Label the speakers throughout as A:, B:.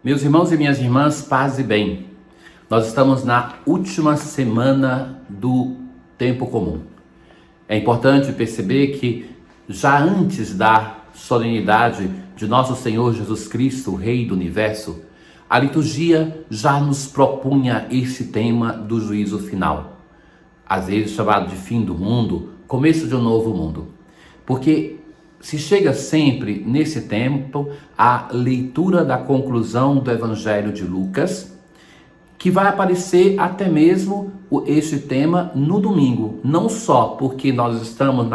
A: Meus irmãos e minhas irmãs, paz e bem. Nós estamos na última semana do tempo comum. É importante perceber que já antes da solenidade de nosso Senhor Jesus Cristo, Rei do Universo, a liturgia já nos propunha esse tema do juízo final. Às vezes chamado de fim do mundo, começo de um novo mundo. Porque se chega sempre nesse tempo a leitura da conclusão do Evangelho de Lucas, que vai aparecer até mesmo este tema no domingo, não só porque nós estamos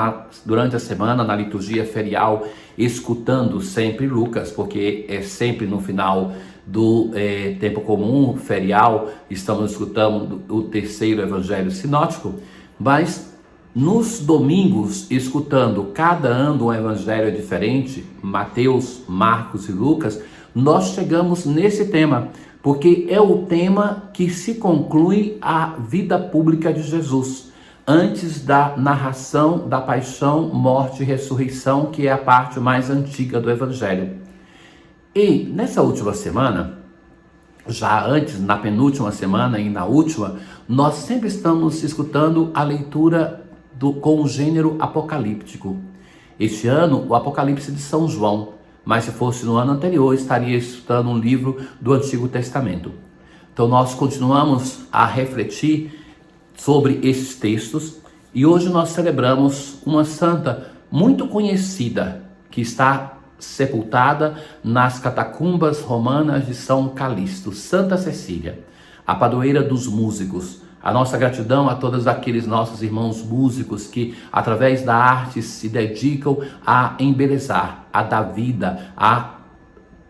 A: durante a semana na liturgia ferial escutando sempre Lucas, porque é sempre no final do tempo comum ferial, estamos escutando o terceiro Evangelho sinótico, mas nos domingos, escutando cada ano um evangelho diferente, Mateus, Marcos e Lucas, nós chegamos nesse tema, porque é o tema que se conclui a vida pública de Jesus, antes da narração da paixão, morte e ressurreição, que é a parte mais antiga do evangelho. E nessa última semana, já antes, na penúltima semana e na última, nós sempre estamos escutando a leitura com o gênero apocalíptico. Este ano, o Apocalipse de São João, mas se fosse no ano anterior, estaria estudando um livro do Antigo Testamento. Então nós continuamos a refletir sobre esses textos e hoje nós celebramos uma santa muito conhecida que está sepultada nas catacumbas romanas de São Calixto, Santa Cecília, a padroeira dos músicos. A nossa gratidão a todos aqueles nossos irmãos músicos que, através da arte, se dedicam a embelezar, a dar vida, a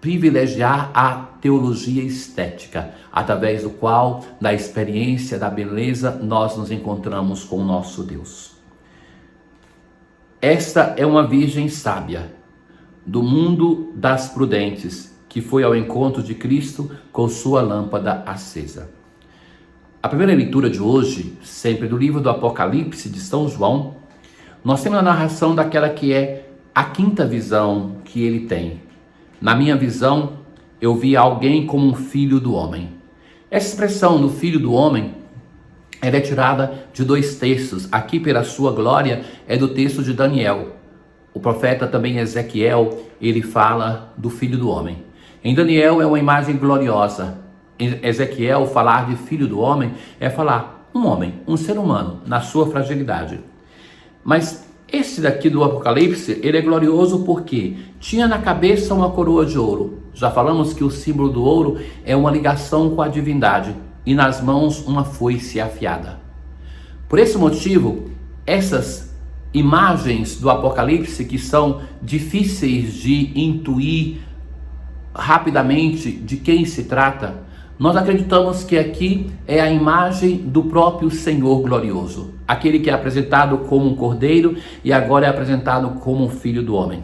A: privilegiar a teologia estética, através do qual, da experiência da beleza, nós nos encontramos com o nosso Deus. Esta é uma virgem sábia, do mundo das prudentes, que foi ao encontro de Cristo com sua lâmpada acesa. A primeira leitura de hoje, sempre do livro do Apocalipse de São João, nós temos a narração daquela que é a quinta visão que ele tem. Na minha visão, eu vi alguém como um filho do homem. Essa expressão do filho do homem, ela é tirada de dois textos. Aqui, pela sua glória, é do texto de Daniel. O profeta também Ezequiel, ele fala do filho do homem. Em Daniel é uma imagem gloriosa. Em Ezequiel, falar de filho do homem é falar um homem, um ser humano, na sua fragilidade. Mas esse daqui do Apocalipse, ele é glorioso porque tinha na cabeça uma coroa de ouro. Já falamos que o símbolo do ouro é uma ligação com a divindade e nas mãos uma foice afiada. Por esse motivo, essas imagens do Apocalipse que são difíceis de intuir rapidamente de quem se trata, nós acreditamos que aqui é a imagem do próprio Senhor glorioso, aquele que é apresentado como um cordeiro e agora é apresentado como um filho do homem.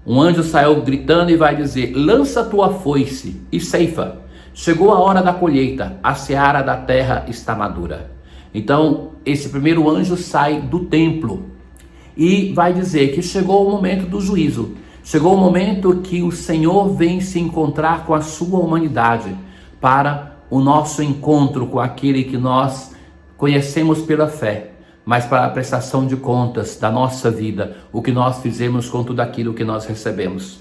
A: Um anjo saiu gritando e vai dizer: lança tua foice e ceifa, chegou a hora da colheita, a seara da terra está madura. Então esse primeiro anjo sai do templo e vai dizer que chegou o momento do juízo, chegou o momento que o Senhor vem se encontrar com a sua humanidade, para o nosso encontro com aquele que nós conhecemos pela fé, mas para a prestação de contas da nossa vida, o que nós fizemos com tudo aquilo que nós recebemos.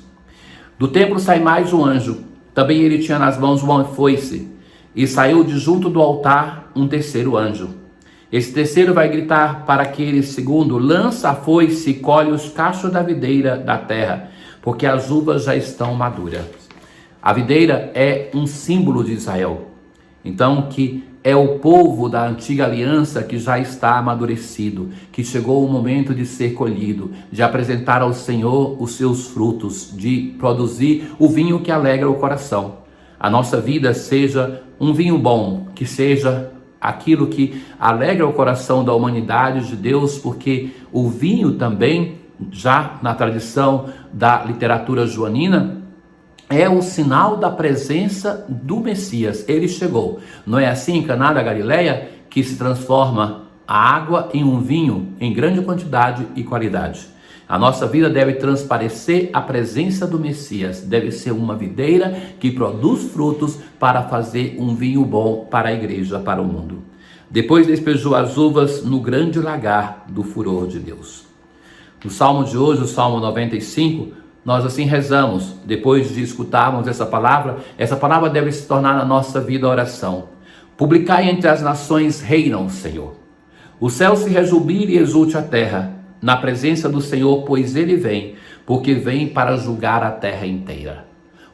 A: Do templo sai mais um anjo, também ele tinha nas mãos uma foice, e saiu de junto do altar um terceiro anjo. Esse terceiro vai gritar para aquele segundo: lança a foice e colhe os cachos da videira da terra, porque as uvas já estão maduras. A videira é um símbolo de Israel, então que é o povo da antiga aliança que já está amadurecido, que chegou o momento de ser colhido, de apresentar ao Senhor os seus frutos, de produzir o vinho que alegra o coração. A nossa vida seja um vinho bom, que seja aquilo que alegra o coração da humanidade de Deus, porque o vinho também, já na tradição da literatura joanina, é o sinal da presença do Messias. Ele chegou. Não é assim em Caná da Galileia que se transforma a água em um vinho em grande quantidade e qualidade. A nossa vida deve transparecer a presença do Messias, deve ser uma videira que produz frutos para fazer um vinho bom para a igreja, para o mundo. Depois despejou as uvas no grande lagar do furor de Deus. No Salmo de hoje, o Salmo 95, nós assim rezamos, depois de escutarmos essa palavra deve se tornar na nossa vida oração. Publicai entre as nações reinam, Senhor. O céu se rejubile e exulte a terra, na presença do Senhor, pois ele vem, porque vem para julgar a terra inteira.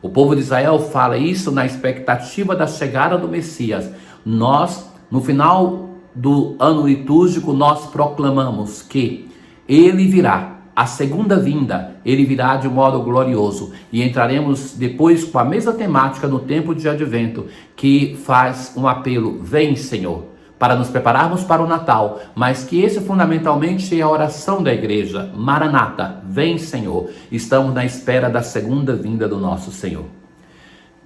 A: O povo de Israel fala isso na expectativa da chegada do Messias. Nós, no final do ano litúrgico, nós proclamamos que ele virá, a segunda vinda, ele virá de modo glorioso, e entraremos depois com a mesma temática no tempo de advento, que faz um apelo, vem Senhor, para nos prepararmos para o Natal, mas que esse fundamentalmente é a oração da igreja, Maranata, vem Senhor, estamos na espera da segunda vinda do nosso Senhor.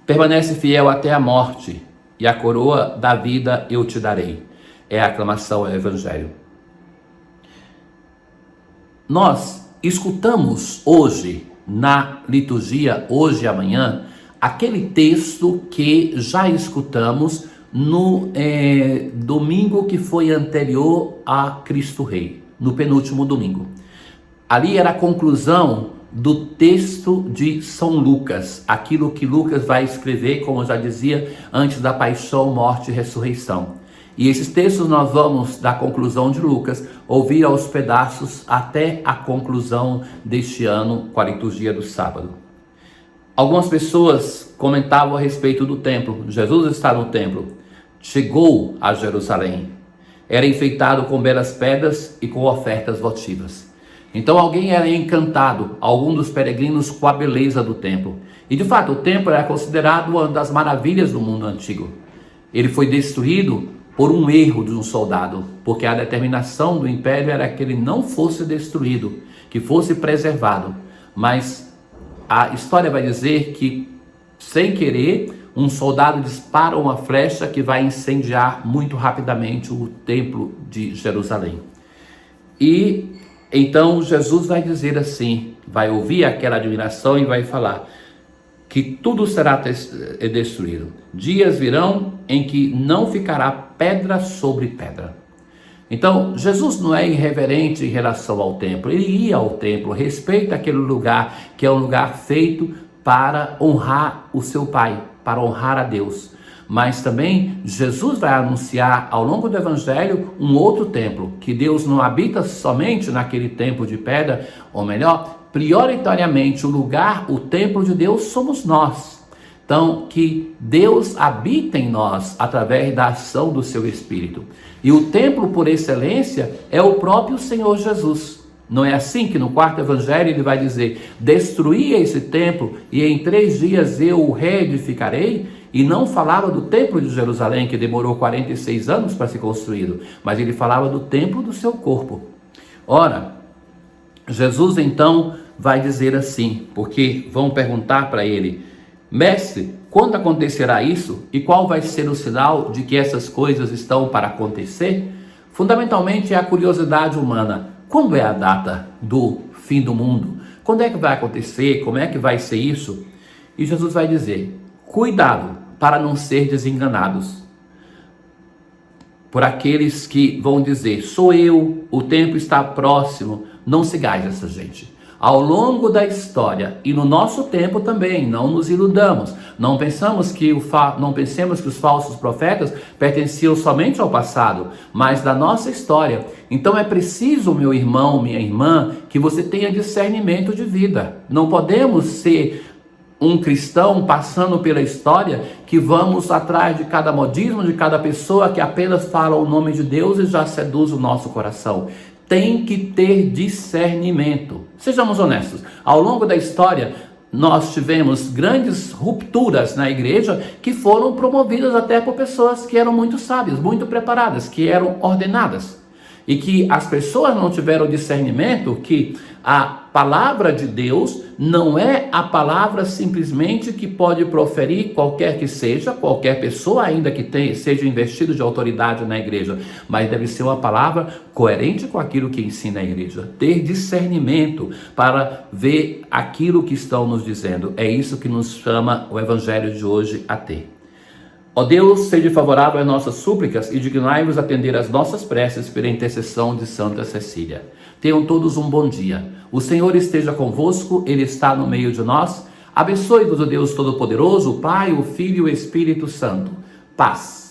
A: Permanece fiel até a morte, e a coroa da vida eu te darei, é a aclamação ao Evangelho. Nós escutamos hoje, na liturgia, hoje e amanhã, aquele texto que já escutamos no domingo que foi anterior a Cristo Rei, no penúltimo domingo. Ali era a conclusão do texto de São Lucas, aquilo que Lucas vai escrever, como eu já dizia, antes da paixão, morte e ressurreição. E esses textos nós vamos, da conclusão de Lucas, ouvir aos pedaços até a conclusão deste ano com a liturgia do sábado. Algumas pessoas comentavam a respeito do templo. Jesus está no templo, chegou a Jerusalém, era enfeitado com belas pedras e com ofertas votivas. Então alguém era encantado, algum dos peregrinos, com a beleza do templo. E de fato o templo era considerado uma das maravilhas do mundo antigo. Ele foi destruído por um erro de um soldado, porque a determinação do império era que ele não fosse destruído, que fosse preservado. Mas a história vai dizer que, sem querer, um soldado dispara uma flecha que vai incendiar muito rapidamente o templo de Jerusalém. E então Jesus vai dizer assim, vai ouvir aquela admiração e vai falar que tudo será destruído. Dias virão em que não ficará pedra sobre pedra. Então, Jesus não é irreverente em relação ao templo. Ele ia ao templo, respeita aquele lugar, que é um lugar feito para honrar o seu Pai, para honrar a Deus. Mas também Jesus vai anunciar ao longo do Evangelho um outro templo, que Deus não habita somente naquele templo de pedra, ou melhor, prioritariamente o lugar, o templo de Deus somos nós. Então, que Deus habita em nós através da ação do seu Espírito. E o templo por excelência é o próprio Senhor Jesus. Não é assim que no quarto evangelho ele vai dizer, destruí esse templo e em 3 dias eu o reedificarei? E não falava do templo de Jerusalém, que demorou 46 anos para ser construído, mas ele falava do templo do seu corpo. Ora, Jesus então vai dizer assim, porque vão perguntar para ele, mestre, quando acontecerá isso? E qual vai ser o sinal de que essas coisas estão para acontecer? Fundamentalmente é a curiosidade humana. Quando é a data do fim do mundo? Quando é que vai acontecer? Como é que vai ser isso? E Jesus vai dizer, cuidado para não ser desenganados por aqueles que vão dizer, sou eu, o tempo está próximo. Não sigais essa gente. Ao longo da história e no nosso tempo também, não nos iludamos. Não pensemos que os falsos profetas pertenciam somente ao passado, mas da nossa história. Então é preciso, meu irmão, minha irmã, que você tenha discernimento de vida. Não podemos ser um cristão passando pela história que vamos atrás de cada modismo, de cada pessoa que apenas fala o nome de Deus e já seduz o nosso coração. Tem que ter discernimento. Sejamos honestos. Ao longo da história, nós tivemos grandes rupturas na igreja que foram promovidas até por pessoas que eram muito sábias, muito preparadas, que eram ordenadas. E que as pessoas não tiveram discernimento que a palavra de Deus não é a palavra simplesmente que pode proferir qualquer que seja, qualquer pessoa ainda que seja investido de autoridade na igreja, mas deve ser uma palavra coerente com aquilo que ensina a igreja. Ter discernimento para ver aquilo que estão nos dizendo. É isso que nos chama o evangelho de hoje a ter. Ó Deus, seja favorável às nossas súplicas e dignai-vos atender às nossas preces pela intercessão de Santa Cecília. Tenham todos um bom dia. O Senhor esteja convosco, Ele está no meio de nós. Abençoe-vos o Deus Todo-Poderoso, o Pai, o Filho e o Espírito Santo. Paz.